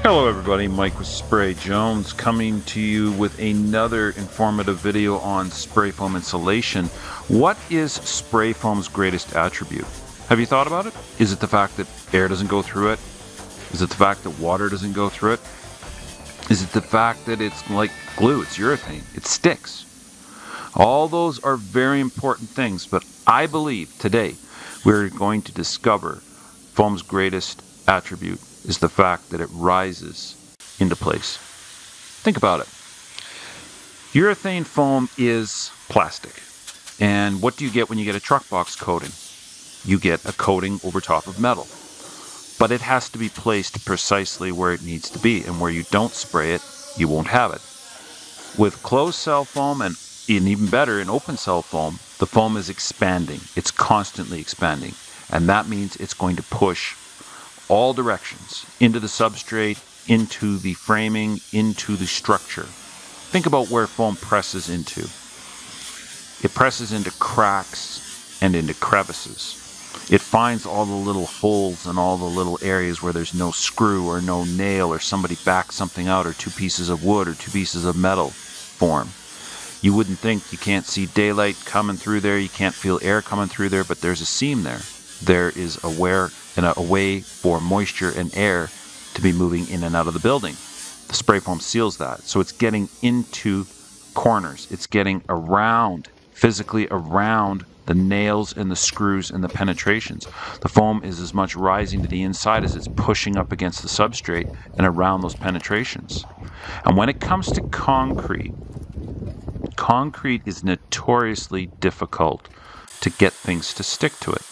Hello everybody, Mike with Spray Jones coming to you with another informative video on spray foam insulation. What is spray foam's greatest attribute? Have you thought about it? Is it the fact that air doesn't go through it? Is it the fact that water doesn't go through it? Is it the fact that it's like glue, it's urethane, it sticks? All those are very important things, but I believe today we're going to discover foam's greatest attribute is the fact that it rises into place. Think about it. Urethane foam is plastic. And what do you get when you get a truck box coating? You get a coating over top of metal. But it has to be placed precisely where it needs to be, and where you don't spray it, you won't have it. With closed cell foam and even better in open cell foam, the foam is expanding. It's constantly expanding. And that means it's going to push all directions, into the substrate, into the framing, into the structure. Think about where foam presses into. It presses into cracks and into crevices. It finds all the little holes and all the little areas where there's no screw or no nail or somebody backed something out or two pieces of wood or two pieces of metal form. You wouldn't think you can't see daylight coming through there, you can't feel air coming through there, but there's a seam there. There is a way for moisture and air to be moving in and out of the building. The spray foam seals that. So it's getting into corners. It's getting around, physically around the nails and the screws and the penetrations. The foam is as much rising to the inside as it's pushing up against the substrate and around those penetrations. And when it comes to concrete, concrete is notoriously difficult to get things to stick to it.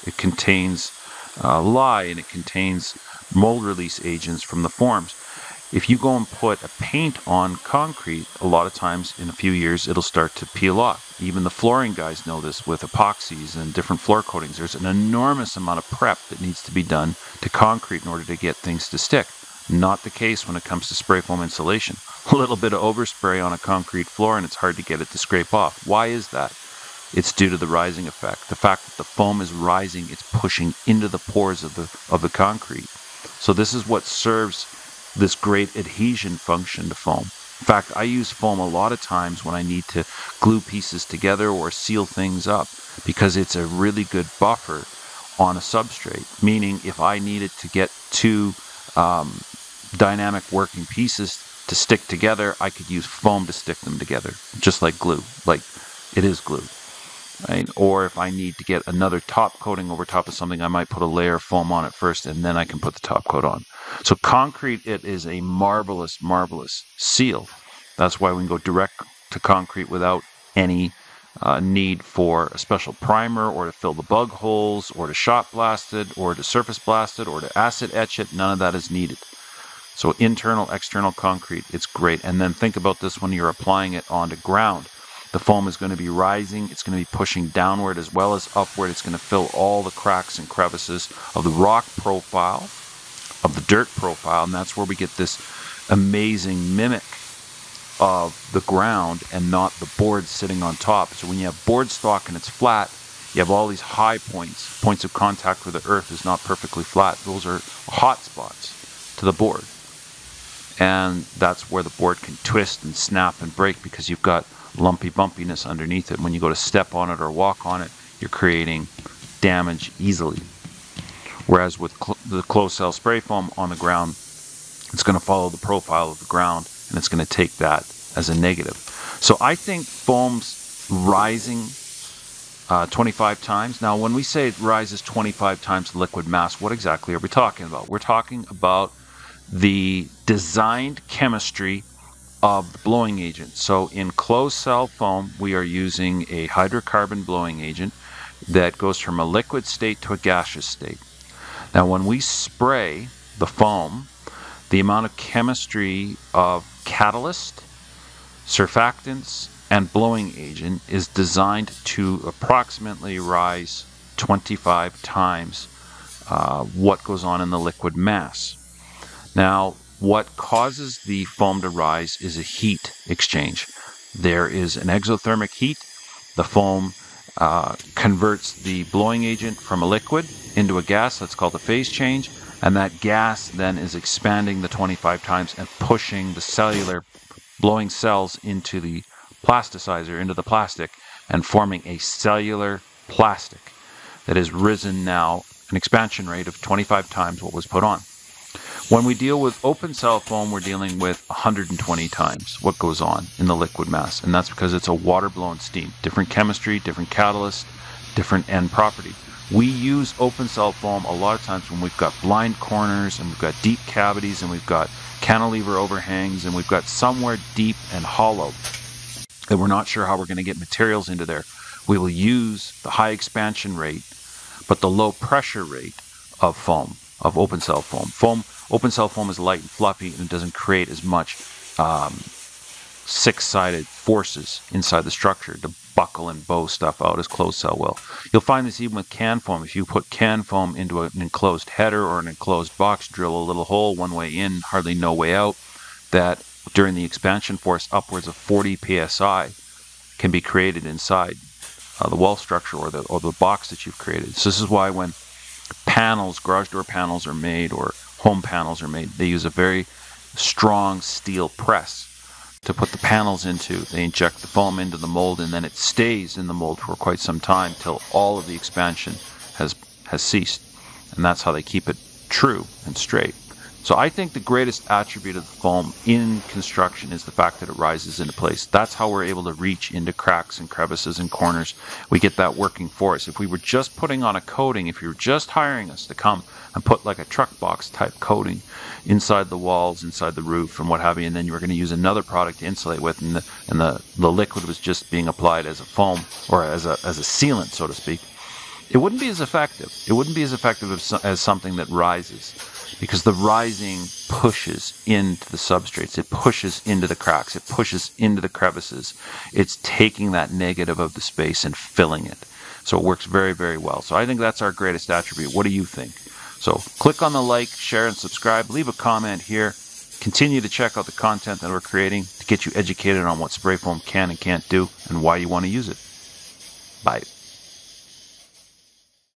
It contains lye and it contains mold release agents from the forms. If you go and put a paint on concrete, a lot of times in a few years it'll start to peel off. Even the flooring guys know this with epoxies and different floor coatings. There's an enormous amount of prep that needs to be done to concrete in order to get things to stick. Not the case when it comes to spray foam insulation. A little bit of overspray on a concrete floor and it's hard to get it to scrape off. Why is that? It's due to the rising effect. The fact that the foam is rising, it's pushing into the pores of the concrete. So this is what serves this great adhesion function to foam. In fact, I use foam a lot of times when I need to glue pieces together or seal things up, because it's a really good buffer on a substrate. Meaning if I needed to get two dynamic working pieces to stick together, I could use foam to stick them together, just like glue, like it is glue. Right? Or if I need to get another top coating over top of something, I might put a layer of foam on it first and then I can put the top coat on. So concrete, it is a marvelous, marvelous seal. That's why we can go direct to concrete without any need for a special primer or to fill the bug holes or to shot blast it or to surface blast it or to acid etch it. None of that is needed. So internal, external concrete, it's great. And then think about this when you're applying it onto ground. The foam is going to be rising, it's going to be pushing downward as well as upward. It's going to fill all the cracks and crevices of the rock profile, of the dirt profile, and that's where we get this amazing mimic of the ground and not the board sitting on top. So when you have board stock and it's flat, you have all these high points, points of contact where the earth is not perfectly flat. Those are hot spots to the board. And that's where the board can twist and snap and break because you've got lumpy bumpiness underneath it. When you go to step on it or walk on it, you're creating damage easily. Whereas with the closed cell spray foam on the ground, it's going to follow the profile of the ground and it's going to take that as a negative. So I think foam's rising 25 times. Now when we say it rises 25 times liquid mass, what exactly are we talking about? We're talking about the designed chemistry of the blowing agent. So in closed cell foam, we are using a hydrocarbon blowing agent that goes from a liquid state to a gaseous state. Now when we spray the foam, the amount of chemistry of catalyst, surfactants, and blowing agent is designed to approximately rise 25 times what goes on in the liquid mass. Now, what causes the foam to rise is a heat exchange. There is an exothermic heat. The foam converts the blowing agent from a liquid into a gas. That's called a phase change. And that gas then is expanding the 25 times and pushing the cellular, blowing cells into the plasticizer, into the plastic, and forming a cellular plastic that has risen now an expansion rate of 25 times what was put on. When we deal with open cell foam, we're dealing with 120 times what goes on in the liquid mass. And that's because it's a water-blown steam. Different chemistry, different catalyst, different end property. We use open cell foam a lot of times when we've got blind corners and we've got deep cavities and we've got cantilever overhangs and we've got somewhere deep and hollow that we're not sure how we're going to get materials into there. We will use the high expansion rate but the low pressure rate of foam, of open cell foam. Open cell foam is light and fluffy and it doesn't create as much six-sided forces inside the structure to buckle and bow stuff out as closed cell will. You'll find this even with can foam. If you put can foam into an enclosed header or an enclosed box, drill a little hole, one way in, hardly no way out, that during the expansion force upwards of 40 psi can be created inside the wall structure or the box that you've created. So this is why when panels, garage door panels are made or home panels are made, they use a very strong steel press to put the panels into. They inject the foam into the mold and then it stays in the mold for quite some time till all of the expansion has ceased. And that's how they keep it true and straight. So I think the greatest attribute of the foam in construction is the fact that it rises into place. That's how we're able to reach into cracks and crevices and corners. We get that working for us. If we were just putting on a coating, if you were just hiring us to come and put like a truck box type coating inside the walls, inside the roof and what have you, and then you were going to use another product to insulate with, and the liquid was just being applied as a foam or as a sealant, so to speak, it wouldn't be as effective. It wouldn't be as effective as something that rises, because the rising pushes into the substrates. It pushes into the cracks. It pushes into the crevices. It's taking that negative of the space and filling it. So it works very, very well. So I think that's our greatest attribute. What do you think? So click on the like, share, and subscribe. Leave a comment here. Continue to check out the content that we're creating to get you educated on what spray foam can and can't do and why you want to use it. Bye.